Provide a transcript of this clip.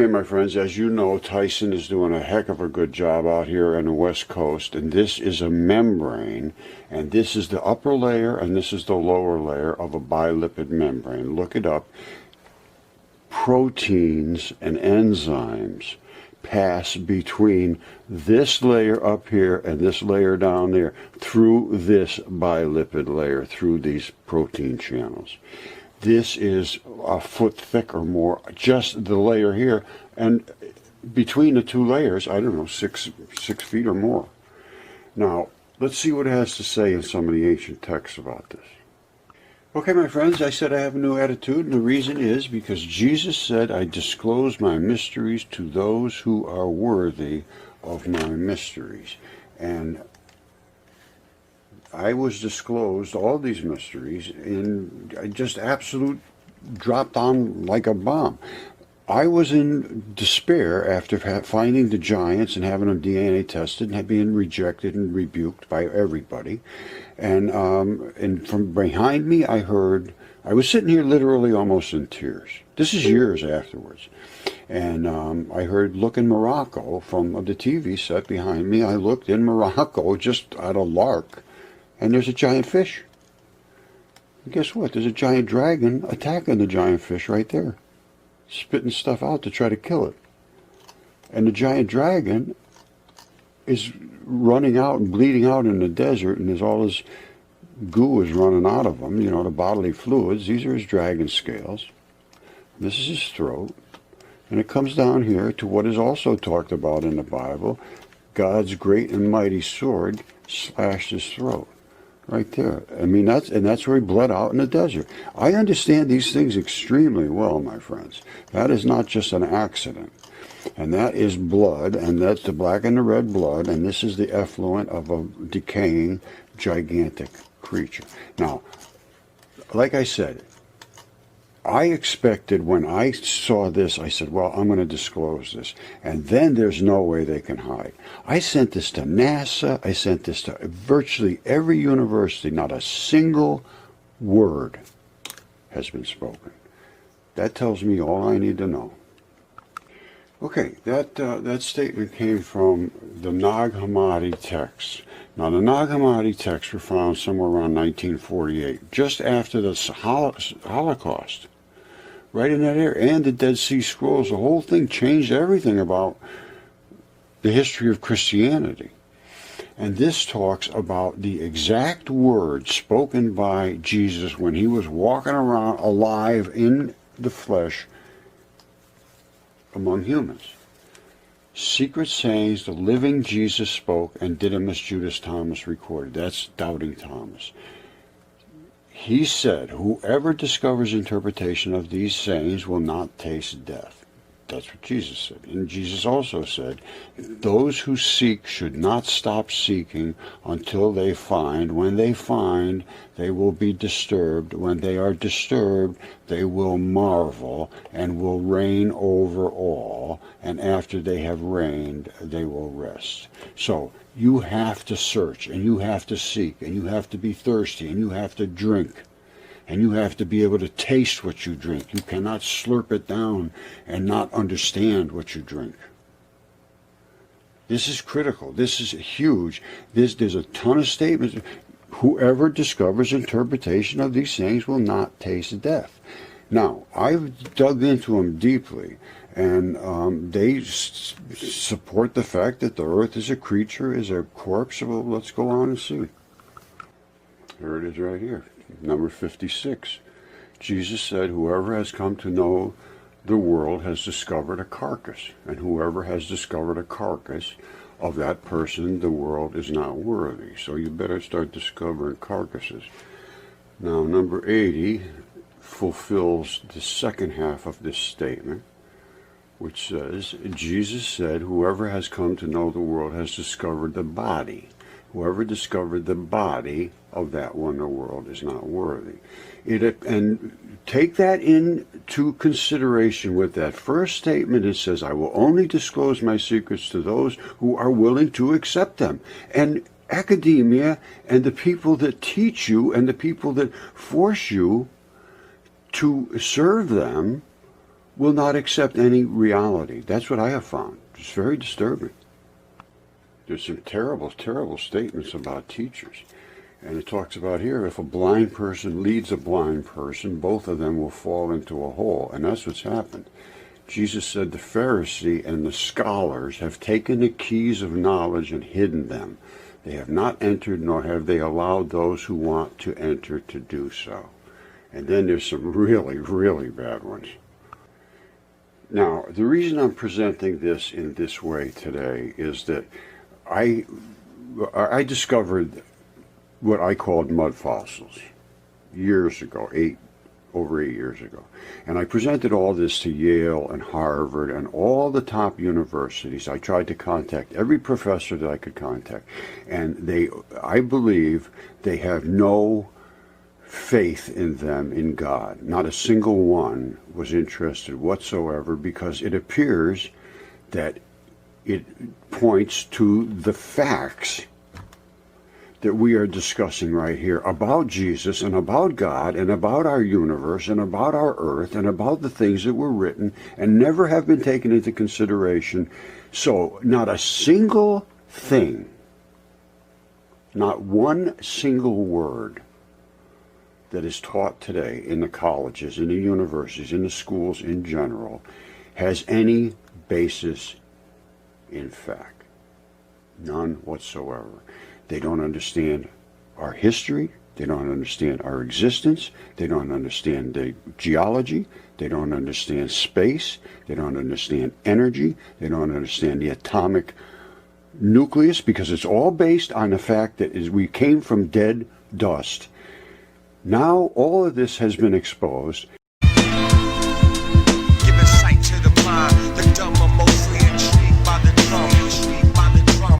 Okay, my friends, as you know, Tyson is doing a heck of a good job out here on the West Coast, and this is a membrane, and this is the upper layer, and this is the lower layer of a bilipid membrane. Look it up. Proteins and enzymes pass between this layer up here and this layer down there through this bilipid layer, through these protein channels. This is a foot thick or more, just the layer here, and between the two layers, I don't know, six feet or more. Now, let's see what it has to say in some of the ancient texts about this. Okay, my friends, I said I have a new attitude, and the reason is because Jesus said, I disclose my mysteries to those who are worthy of my mysteries. And I was disclosed all these mysteries in just absolute, dropped on like a bomb. I was in despair after finding the giants and having them DNA tested and being rejected and rebuked by everybody. And from behind me, I was sitting here literally almost in tears. This is years afterwards. And I heard, look in Morocco from the TV set behind me. I looked in Morocco just at a lark, and there's a giant fish. And guess what? There's a giant dragon attacking the giant fish right there, spitting stuff out to try to kill it. And the giant dragon is running out and bleeding out in the desert, and there's all his goo is running out of him, the bodily fluids. These are his dragon scales. This is his throat. And it comes down here to what is also talked about in the Bible. God's great and mighty sword slashed his throat. Right there. I mean, that's where he bled out in the desert. I understand these things extremely well, my friends. That is not just an accident. And that is blood, and that's the black and the red blood, and this is the effluent of a decaying, gigantic creature. Now, like I said, I expected when I saw this, I said, well, I'm going to disclose this. And then there's no way they can hide. I sent this to NASA. I sent this to virtually every university. Not a single word has been spoken. That tells me all I need to know. Okay, that statement came from the Nag Hammadi texts. Now, the Nag Hammadi texts were found somewhere around 1948, just after the Holocaust. Right in that area, and the Dead Sea Scrolls. The whole thing changed everything about the history of Christianity. And this talks about the exact words spoken by Jesus when he was walking around alive in the flesh among humans. Secret sayings the living Jesus spoke, and Didymus Judas Thomas recorded. That's Doubting Thomas. He said, whoever discovers interpretation of these sayings will not taste death. That's what Jesus said. And Jesus also said, those who seek should not stop seeking until they find. When they find, they will be disturbed. When they are disturbed, they will marvel and will reign over all. And after they have reigned, they will rest. So you have to search, and you have to seek, and you have to be thirsty, and you have to drink. And you have to be able to taste what you drink. You cannot slurp it down and not understand what you drink. This is critical. This is huge. There's a ton of statements. Whoever discovers interpretation of these things will not taste death. Now, I've dug into them deeply, and they support the fact that the earth is a creature, is a corpse. Well, let's go on and see. Here it is right here. Number 56. Jesus said, whoever has come to know the world has discovered a carcass, and whoever has discovered a carcass, of that person the world is not worthy. So you better start discovering carcasses. Now, number 80 fulfills the second half of this statement, which says, Jesus said, whoever has come to know the world has discovered the body. Whoever discovered the body of that one, the world is not worthy. And take that into consideration with that first statement. It says, I will only disclose my secrets to those who are willing to accept them. And academia and the people that teach you and the people that force you to serve them will not accept any reality. That's what I have found. It's very disturbing. There's some terrible, terrible statements about teachers. And it talks about here, if a blind person leads a blind person, both of them will fall into a hole. And that's what's happened. Jesus said the Pharisee and the scholars have taken the keys of knowledge and hidden them. They have not entered, nor have they allowed those who want to enter to do so. And then there's some really, really bad ones. Now, the reason I'm presenting this in this way today is that I discovered what I called mud fossils years ago, over 8 years ago. And I presented all this to Yale and Harvard and all the top universities. I tried to contact every professor that I could contact. And I believe they have no faith in them, in God. Not a single one was interested whatsoever, because it appears that it points to the facts that we are discussing right here about Jesus and about God and about our universe and about our earth and about the things that were written and never have been taken into consideration. So not a single thing, not one single word that is taught today in the colleges, in the universities, in the schools in general, has any basis in fact. None whatsoever. They don't understand our history. They don't understand our existence. They don't understand the geology. They don't understand space. They don't understand energy. They don't understand the atomic nucleus, because it's all based on the fact that we came from dead dust. Now all of this has been exposed.